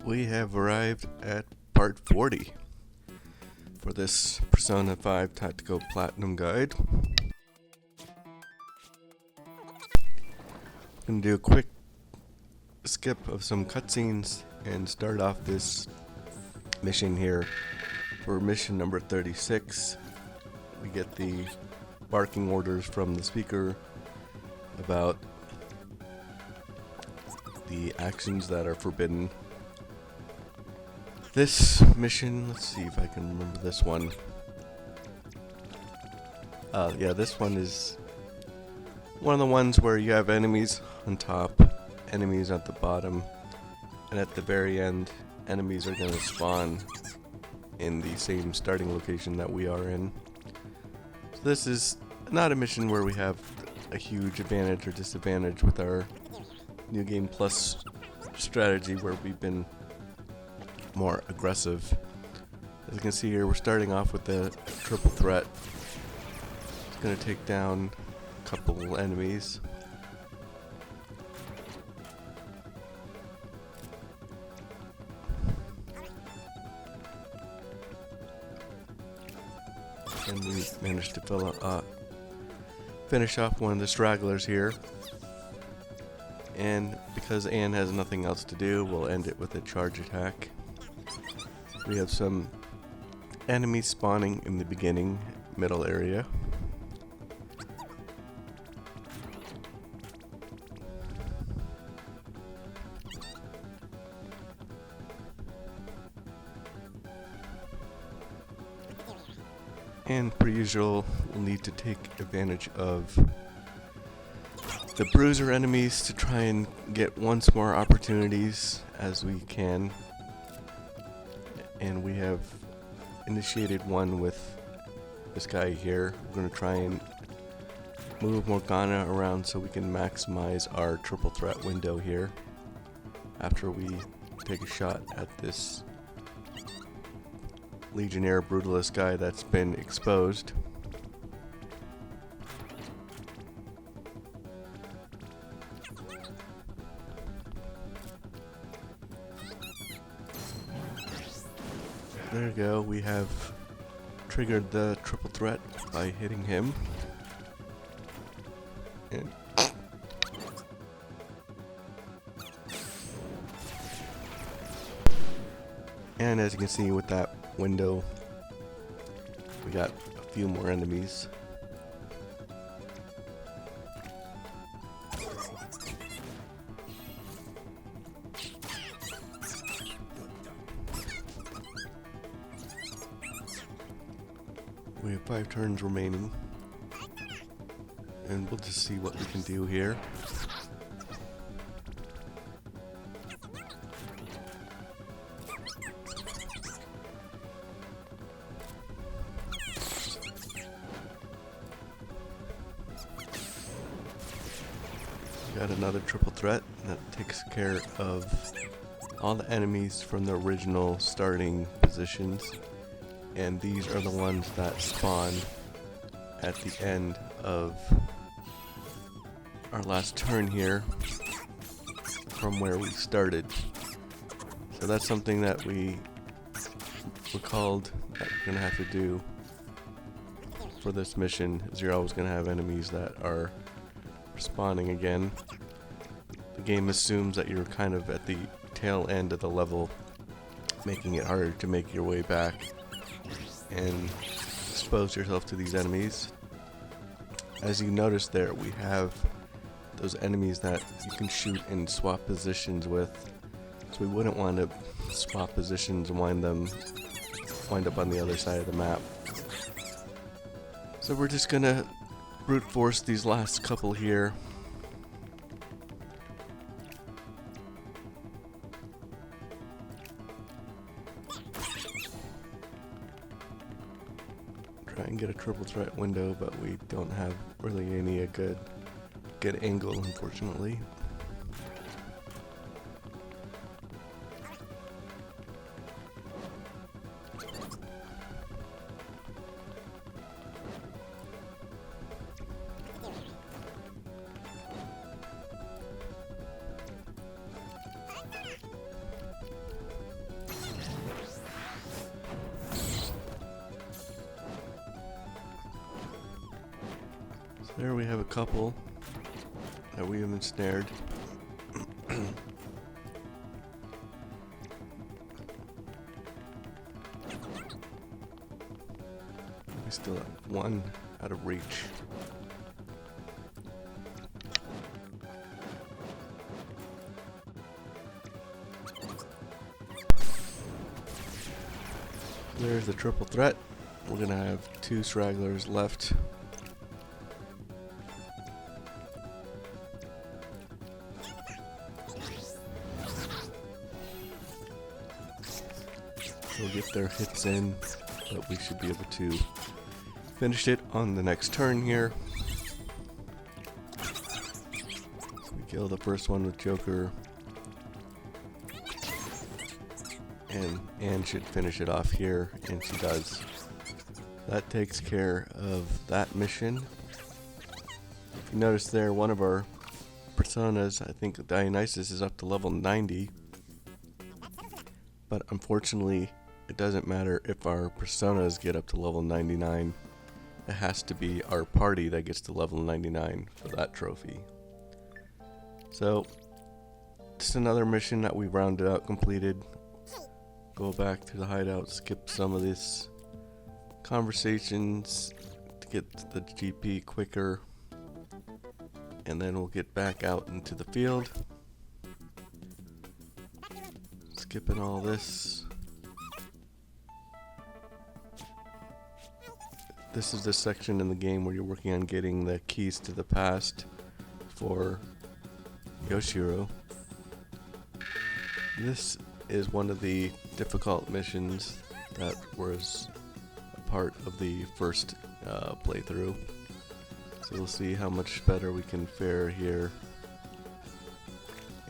we have arrived at part 40 for this Persona 5 Tactical Platinum Guide. I'm going to do a quick skip of some cutscenes and start off this mission here. For mission number 36, we get the barking orders from the speaker about the actions that are forbidden. This mission, let's see if I can remember this one. Yeah, this one is one of the ones where you have enemies on top, enemies at the bottom, and at the very end, enemies are going to spawn in the same starting location that we are in. So this is not a mission where we have a huge advantage or disadvantage with our New Game Plus strategy, where we've been more aggressive. As you can see here, we're starting off with the triple threat. It's going to take down a couple enemies. And we managed to finish off one of the stragglers here. And because Anne has nothing else to do, we'll end it with a charge attack. We have some enemies spawning in the beginning, middle area. And per usual, we'll need to take advantage of the bruiser enemies to try and get once more opportunities as we can. And we have initiated one with this guy here. We're going to try and move Morgana around so we can maximize our triple threat window here after we take a shot at this Legionnaire Brutalist guy that's been exposed. There we go, we have triggered the triple threat by hitting him. And as you can see with that window, we got a few more enemies. We have 5 turns remaining, and we'll just see what we can do here. We got another triple threat that takes care of all the enemies from the original starting positions. And these are the ones that spawn at the end of our last turn here from where we started. So that's something that we recalled that we're going to have to do for this mission, is you're always going to have enemies that are spawning again. The game assumes that you're kind of at the tail end of the level, making it harder to make your way back and expose yourself to these enemies. As you notice there, we have those enemies that you can shoot and swap positions with. So we wouldn't want to swap positions and wind up on the other side of the map. So we're just gonna brute force these last couple here. Try and get a triple threat window, but we don't have really any good angle, unfortunately. There we have a couple that we have ensnared. We still have one out of reach. There's the triple threat. We're gonna have 2 stragglers left. We'll get their hits in, but we should be able to finish it on the next turn here. So we kill the first one with Joker. And Anne should finish it off here, and she does. That takes care of that mission. If you notice there, one of our personas, I think Dionysus, is up to level 90. But unfortunately, it doesn't matter if our personas get up to level 99. It has to be our party that gets to level 99 for that trophy. So, just another mission that we've rounded out, completed. Go back to the hideout, skip some of these conversations to get the GP quicker, and then we'll get back out into the field. Skipping all this. This is the section in the game where you're working on getting the keys to the past for Yoshiro. This is one of the difficult missions that was a part of the first playthrough. So we'll see how much better we can fare here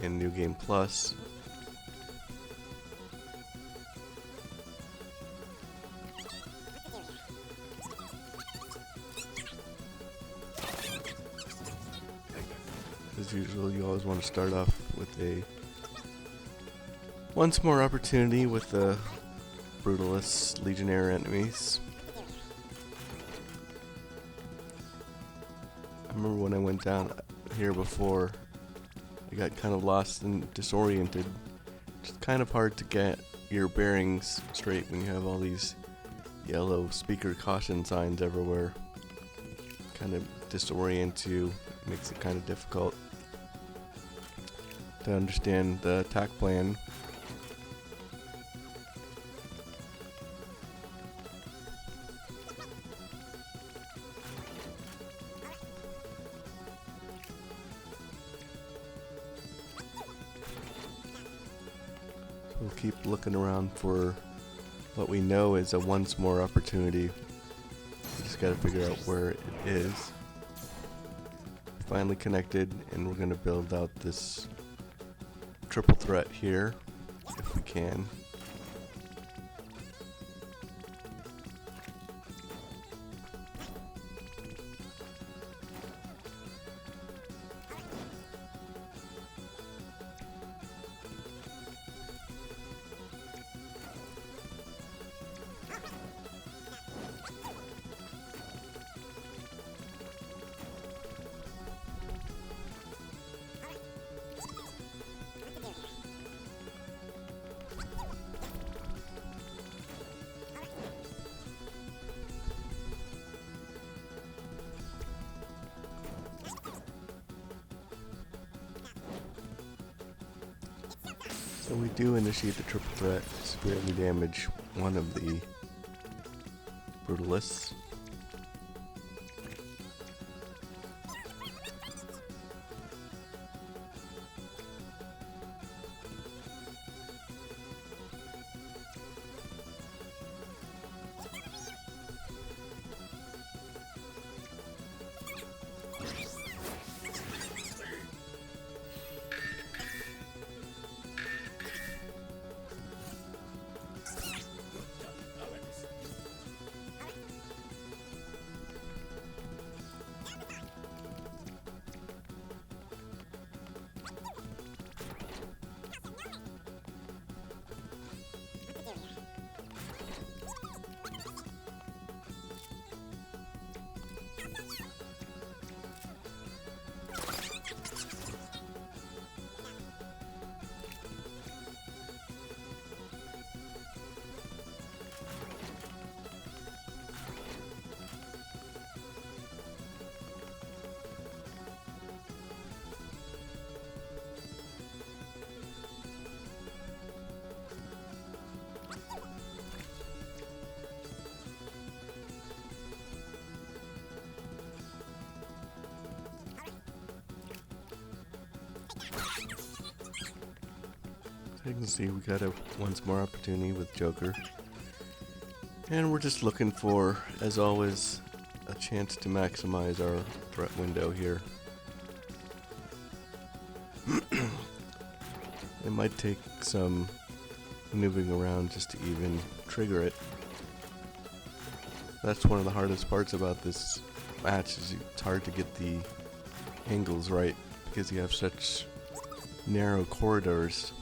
in New Game Plus. As usual, you always want to start off with a once more opportunity with the Brutalist Legionnaire enemies. I remember when I went down here before, I got kind of lost and disoriented. It's kind of hard to get your bearings straight when you have all these yellow speaker caution signs everywhere. Kind of disorient you, makes it kind of difficult to understand the attack plan. We'll keep looking around for what we know is a once more opportunity. We just gotta figure out where it is. Finally connected, and we're gonna build out this triple threat here, if we can. So we do initiate the triple threat, severely damage one of the Brutalists. you can see, we got a once more opportunity with Joker. And we're just looking for, as always, a chance to maximize our threat window here. It might take some moving around just to even trigger it. That's one of the hardest parts about this match, is it's hard to get the angles right because you have such narrow corridors.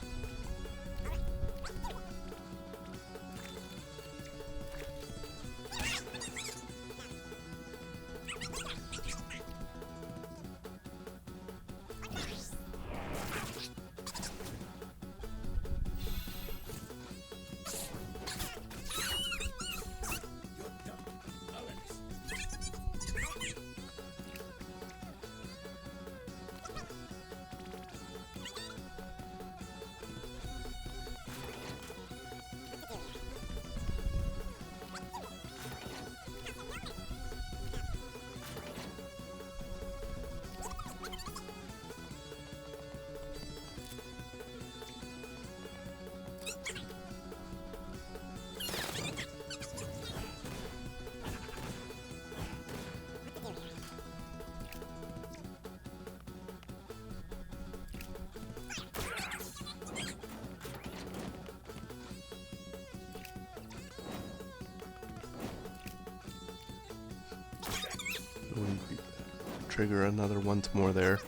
Trigger another once more there.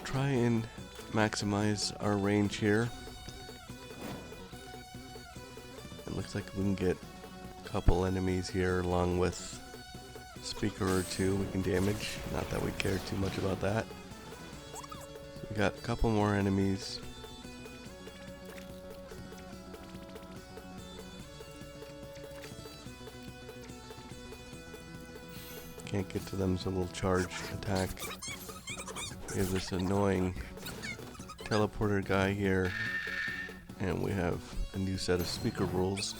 Try and maximize our range here. It looks like we can get a couple enemies here along with a speaker or two we can damage. Not that we care too much about that. So we got a couple more enemies. Can't get to them, so we'll charge attack. We have this annoying teleporter guy here, and we have a new set of speaker rules.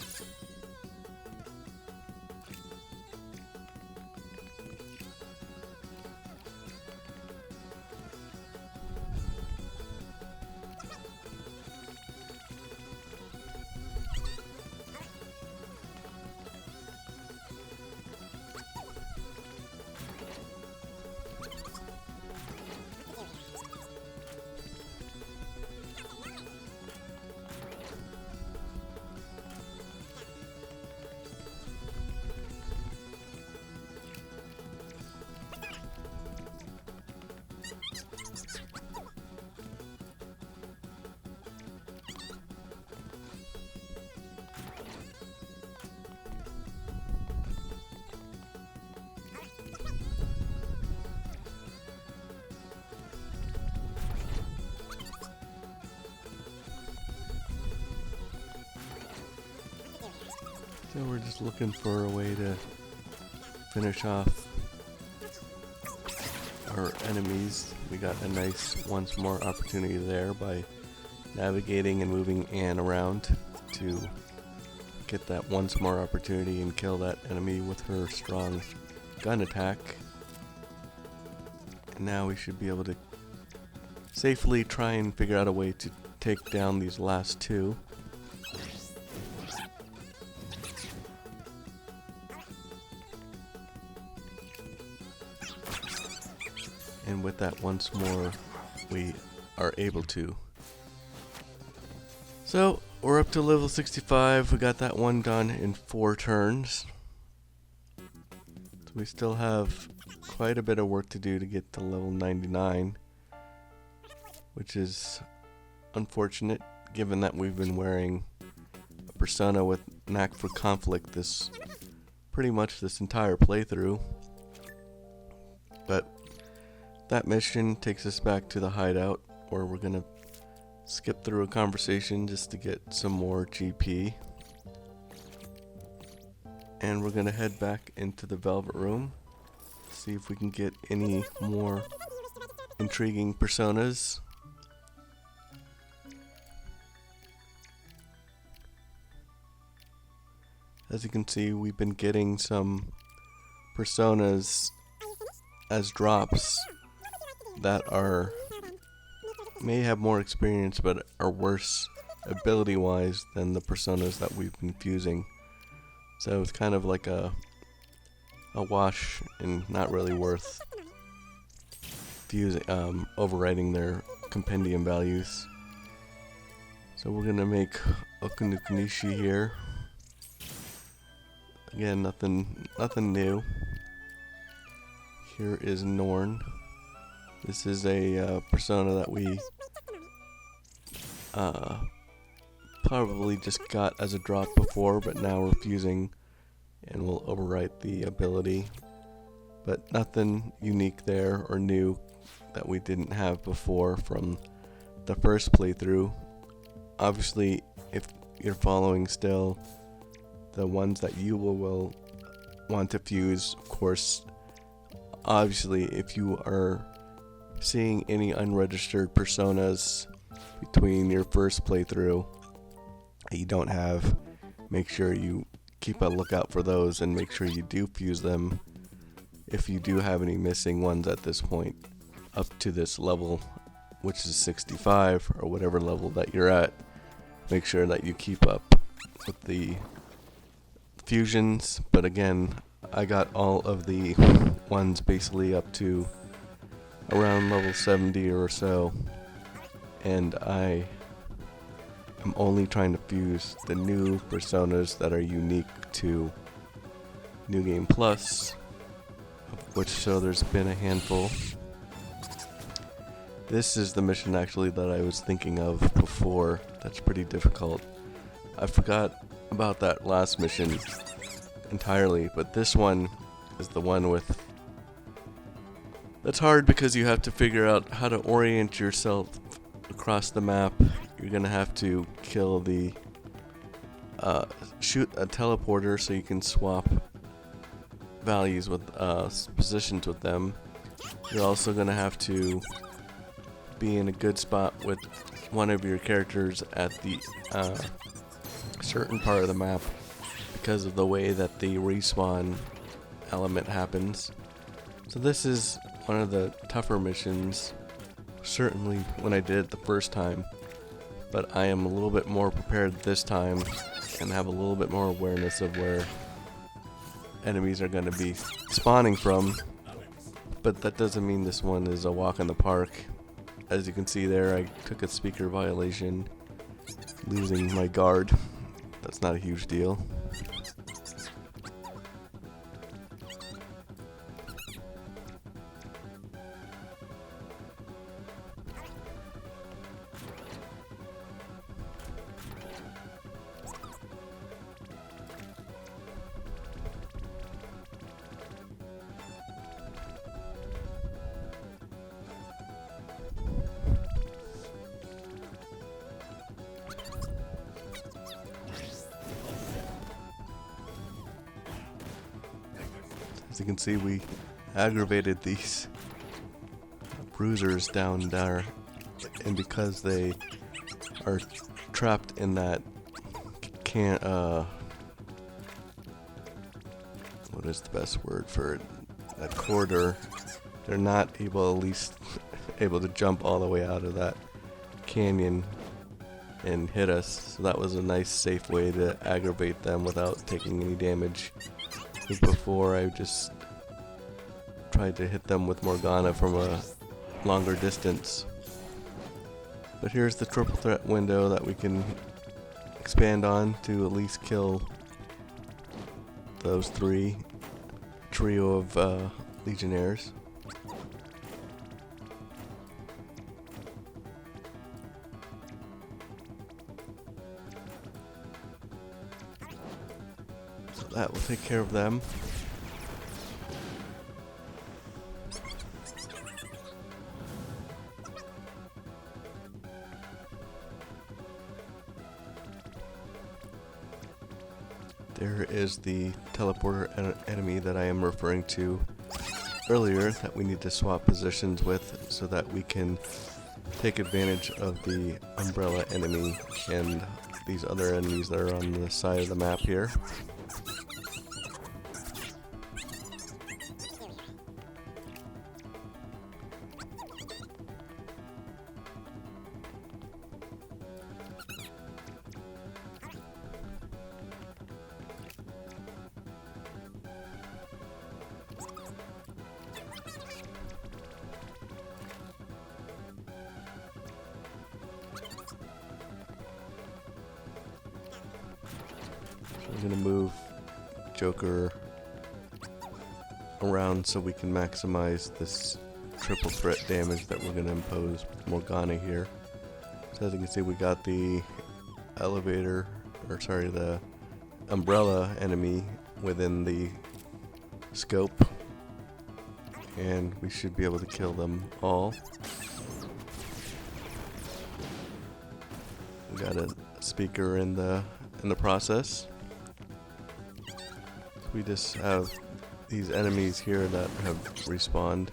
So we're just looking for a way to finish off our enemies. We got a nice once more opportunity there by navigating and moving Anne around to get that once more opportunity and kill that enemy with her strong gun attack. And now we should be able to safely try and figure out a way to take down these last two. And with that once more, we are able to. So, we're up to level 65. We got that one done in 4 turns. So we still have quite a bit of work to do to get to level 99. Which is unfortunate, given that we've been wearing a persona with knack for conflict pretty much this entire playthrough. But that mission takes us back to the hideout, where we're gonna skip through a conversation just to get some more GP. And we're gonna head back into the Velvet Room, see if we can get any more intriguing personas. As you can see, we've been getting some personas as drops that are may have more experience but are worse ability-wise than the personas that we've been fusing. So it's kind of like a wash and not really worth fusing, overriding their compendium values. So we're gonna make Okunukunishi here. Again, nothing new. Here is Norn. This is a persona that we probably just got as a drop before, but now we're fusing and we'll overwrite the ability. But nothing unique there or new that we didn't have before from the first playthrough. Obviously, if you're following still, the ones that you will want to fuse, of course, obviously if you are seeing any unregistered personas between your first playthrough that you don't have, make sure you keep a lookout for those and make sure you do fuse them if you do have any missing ones at this point up to this level, which is 65 or whatever level that you're at. Make sure that you keep up with the fusions. But again, I got all of the ones basically up to around level 70 or so, and I am only trying to fuse the new personas that are unique to New Game Plus, of which so there's been a handful. This is the mission actually that I was thinking of before. That's pretty difficult. I forgot about that last mission entirely, but this one is the one with... That's hard because you have to figure out how to orient yourself across the map. You're gonna have to kill the... shoot a teleporter so you can swap values with positions with them. You're also gonna have to be in a good spot with one of your characters at the certain part of the map because of the way that the respawn element happens. So this is one of the tougher missions, certainly when I did it the first time, but I am a little bit more prepared this time and have a little bit more awareness of where enemies are going to be spawning from. But that doesn't mean this one is a walk in the park. As you can see there, I took a speaker violation, losing my guard. That's not a huge deal. As you can see, we aggravated these bruisers down there, and because they are trapped in that what is the best word for it? That corridor, they're not able, at least able to jump all the way out of that canyon and hit us. So that was a nice safe way to aggravate them without taking any damage. I think before I just tried to hit them with Morgana from a longer distance. But here's the triple threat window that we can expand on to at least kill those three trio of legionnaires. So that will take care of them. There is the teleporter enemy that I am referring to earlier that we need to swap positions with so that we can take advantage of the umbrella enemy and these other enemies that are on the side of the map here. I'm gonna move Joker around so we can maximize this triple threat damage that we're gonna impose with Morgana here. So as you can see, we got the elevator, or sorry, the umbrella enemy within the scope, and we should be able to kill them all. We got a speaker in the process. We just have these enemies here that have respawned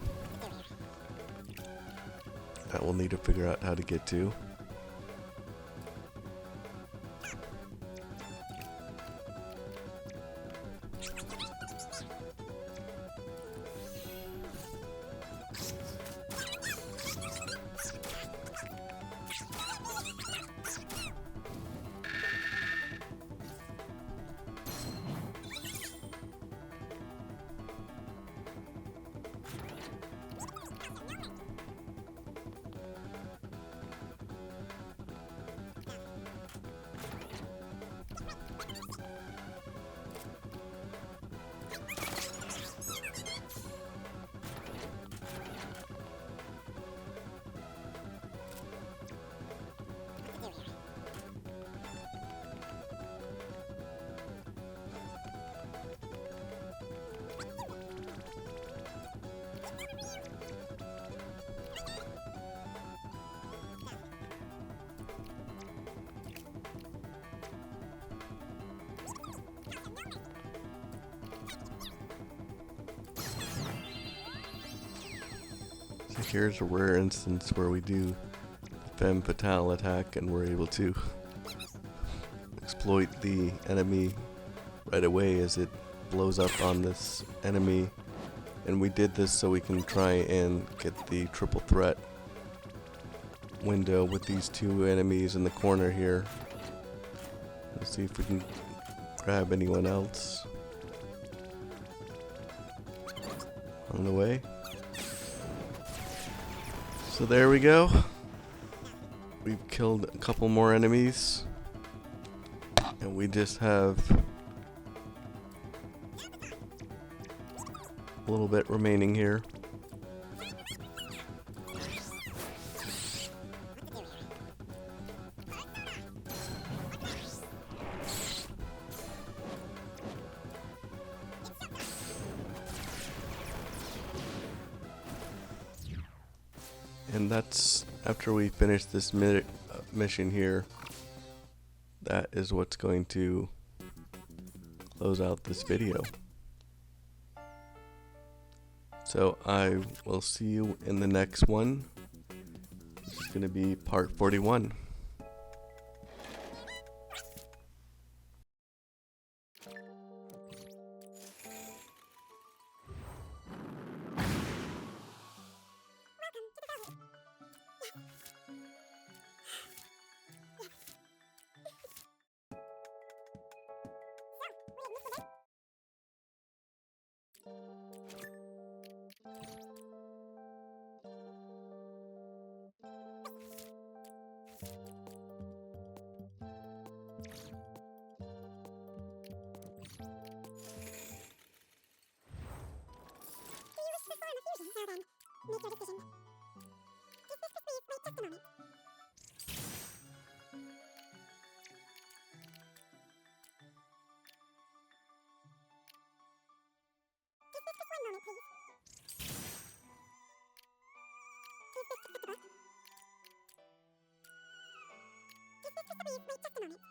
that we'll need to figure out how to get to. So here's a rare instance where we do the Femme Fatale attack and we're able to exploit the enemy right away as it blows up on this enemy. And we did this so we can try and get the triple threat window with these two enemies in the corner here. Let's see if we can grab anyone else on the way. So there we go. We've killed a couple more enemies, and we just have a little bit remaining here. And that's after we finish this mission here. That is what's going to close out this video. So I will see you in the next one. This is going to be part 41. Make your decision. If this please wait just a moment. Just one moment, please. Is this acceptable? If this please wait just a moment.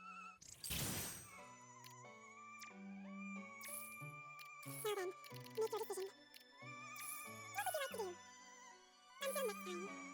Now then, make your decision. What would you like to do? Until next time.